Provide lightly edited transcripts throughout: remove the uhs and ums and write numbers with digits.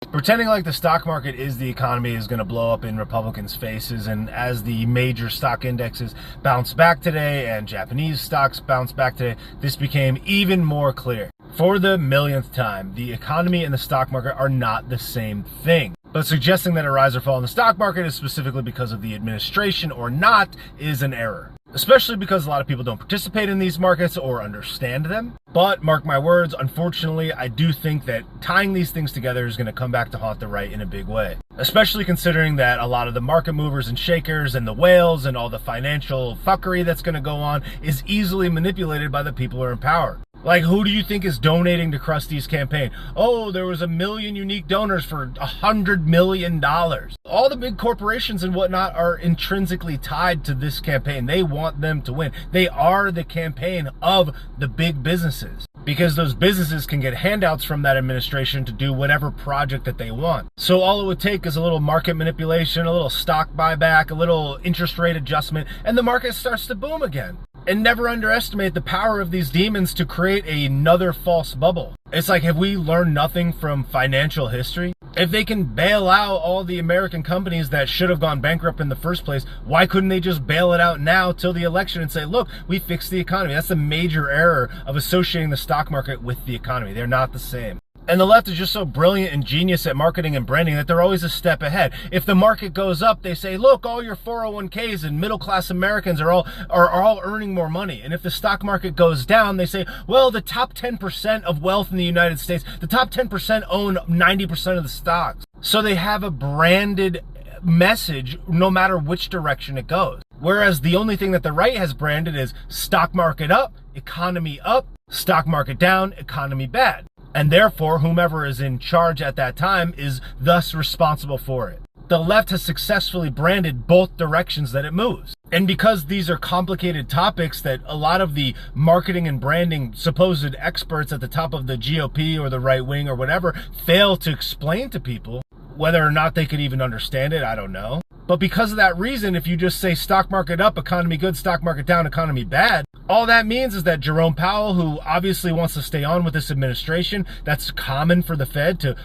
Pretending like the stock market is the economy is going to blow up in Republicans' faces, and as the major stock indexes bounce back today and Japanese stocks bounce back today, this became even more clear. For the millionth time, the economy and the stock market are not the same thing. But suggesting that a rise or fall in the stock market is specifically because of the administration or not is an error. Especially because a lot of people don't participate in these markets or understand them. But mark my words, unfortunately, I do think that tying these things together is going to come back to haunt the right in a big way. Especially considering that a lot of the market movers and shakers and the whales and all the financial fuckery that's going to go on is easily manipulated by the people who are in power. Like, who do you think is donating to Krusty's campaign? Oh, there was 1 million unique donors for $100 million. All the big corporations and whatnot are intrinsically tied to this campaign. They want them to win. They are the campaign of the big businesses, because those businesses can get handouts from that administration to do whatever project that they want. So all it would take is a little market manipulation, a little stock buyback, a little interest rate adjustment, and the market starts to boom again. And never underestimate the power of these demons to create another false bubble. It's like, have we learned nothing from financial history? If they can bail out all the American companies that should have gone bankrupt in the first place, why couldn't they just bail it out now till the election and say, look, we fixed the economy? That's the major error of associating the stock market with the economy. They're not the same. And the left is just so brilliant and genius at marketing and branding that they're always a step ahead. If the market goes up, they say, look, all your 401ks and middle-class Americans are all earning more money. And if the stock market goes down, they say, well, the top 10% of wealth in the United States, the top 10% own 90% of the stocks. So they have a branded message no matter which direction it goes. Whereas the only thing that the right has branded is stock market up, economy up, stock market down, economy bad. And therefore, whomever is in charge at that time is thus responsible for it. The left has successfully branded both directions that it moves. And because these are complicated topics that a lot of the marketing and branding supposed experts at the top of the GOP or the right wing or whatever fail to explain to people, whether or not they could even understand it, I don't know. But because of that reason, if you just say stock market up, economy good, stock market down, economy bad, all that means is that Jerome Powell, who obviously wants to stay on with this administration, that's common for the Fed to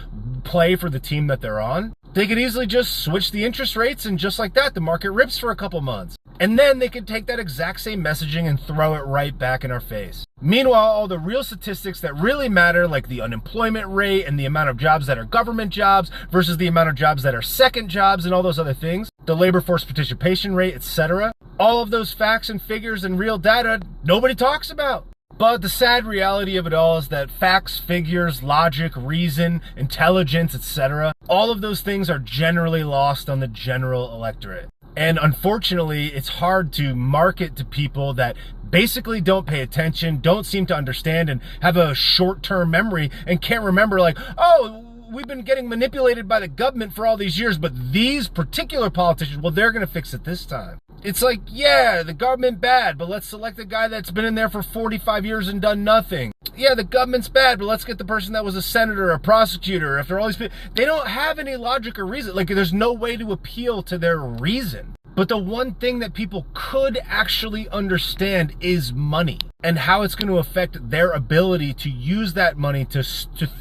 play for the team that they're on, they could easily just switch the interest rates, and just like that, the market rips for a couple months. And then they could take that exact same messaging and throw it right back in our face. Meanwhile, all the real statistics that really matter, like the unemployment rate and the amount of jobs that are government jobs versus the amount of jobs that are second jobs and all those other things, the labor force participation rate, etc., all of those facts and figures and real data, nobody talks about. But the sad reality of it all is that facts, figures, logic, reason, intelligence, etc., all of those things are generally lost on the general electorate. And unfortunately, it's hard to market to people that basically don't pay attention, don't seem to understand, and have a short-term memory and can't remember, like, oh, we've been getting manipulated by the government for all these years, but these particular politicians, well, they're going to fix it this time. It's like, yeah, the government bad, but let's select a guy that's been in there for 45 years and done nothing. Yeah, the government's bad, but let's get the person that was a senator, a prosecutor. After all these people, they don't have any logic or reason. Like, there's no way to appeal to their reason. But the one thing that people could actually understand is money and how it's going to affect their ability to use that money to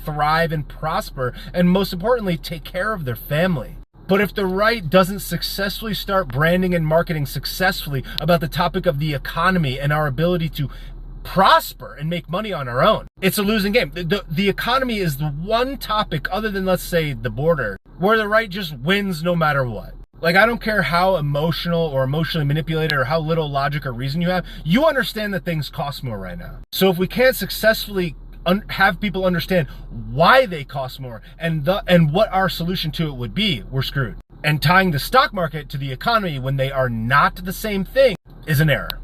thrive and prosper, and most importantly, take care of their family. But if the right doesn't successfully start branding and marketing successfully about the topic of the economy and our ability to prosper and make money on our own, it's a losing game. The economy is the one topic, other than, let's say, the border, where the right just wins no matter what. Like, I don't care how emotional or emotionally manipulated or how little logic or reason you have, you understand that things cost more right now. So if we can't successfully have people understand why they cost more and what our solution to it would be, we're screwed. And tying the stock market to the economy when they are not the same thing is an error.